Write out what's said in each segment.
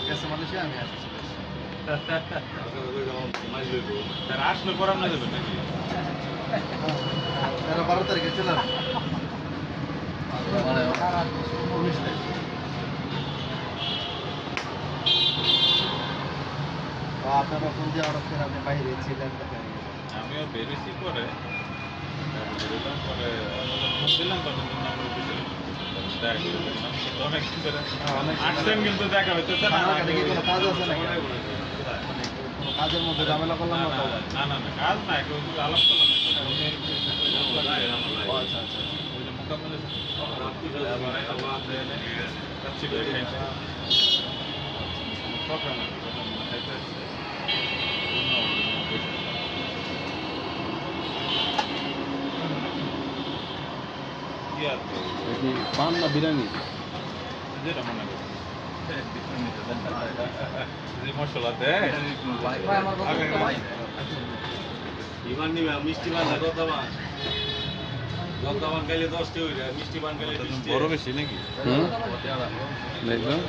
গেছে মালয়েশিয়া, আমি আসছি। আসলে করার না দেবেন নাকি? 13-12 তারিখে ছিলাম, 19 তারিখ। আপনারা ফোন দিয়ে অর্ডার করে আপনি বাইরে ছিলেন, আমিও বেরিয়েছি পরে বেরোলাম পরে দিলাম তখন আমরা অফিসে অনেক আসছেন কিন্তু দেখা হইতেছে না। কোনো কাজ আছে নাকি? কোনো কাজের মধ্যে ঝামেলা করলাম না তো? না না না, কাজ না, কেউ আলাপ করলাম আচ্ছা আচ্ছা। ওই যে মোকাবেলা পান না বিরিয়ানি? যেটা মনে করি যে মশলা দেয় ইমান নিবে মিষ্টি বান গদ্দামান গাইলে 10টি হইরা মিষ্টি বান গাইলে 20টি বড় বেশি নাকি? দেখলাম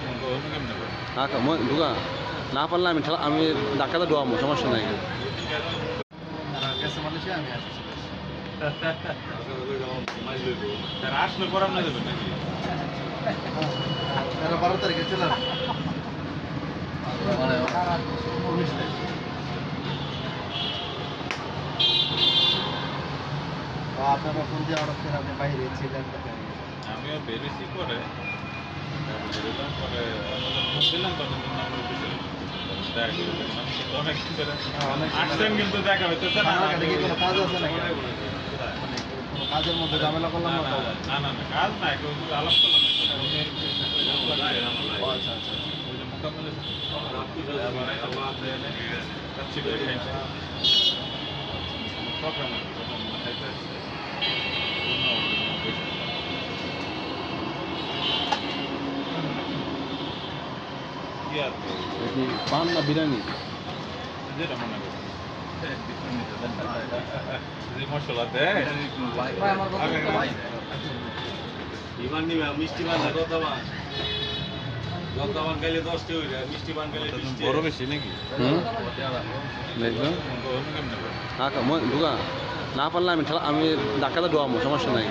কেমনে করে? কাকা মই ঢুকা না পারলে আমি ডাক্তার ঢোয়াবো, সমস্যা নাই। গেছে মালয়েশিয়া, আমি আসছি। আসলে করার না দেবেন নাকি? 13-12 তারিখে ছিলাম, 19 তারিখ। আপনারা ফোন দিয়ে অর্ডার করে আপনি বাইরে ছিলেন, আমিও বেরিয়েছি পরে বেরোলাম পরে দিলাম তখন আমরা অফিসে অনেক আসছেন কিন্তু দেখা হইতেছে না। কোনো কাজ আছে নাকি? কোনো কাজের মধ্যে ঝামেলা করলাম না তো? না না না, কাজ না, কেউ আলাপ করলাম আচ্ছা আচ্ছা। ওই যে মোকাবেলা পান না বিরিয়ানি? যেটা মনে করি যে মশলা দেয় ইমান নিবে মিষ্টি বান গদ্দামান গাইলে 10টি হইরা মিষ্টি বান গাইলে 20টি বড় বেশি নাকি? দেখলাম কেমনে করে? কাকা মই ঢুকা না পারলে আমি ডাক্তার ঢোয়াবো, সমস্যা নাই।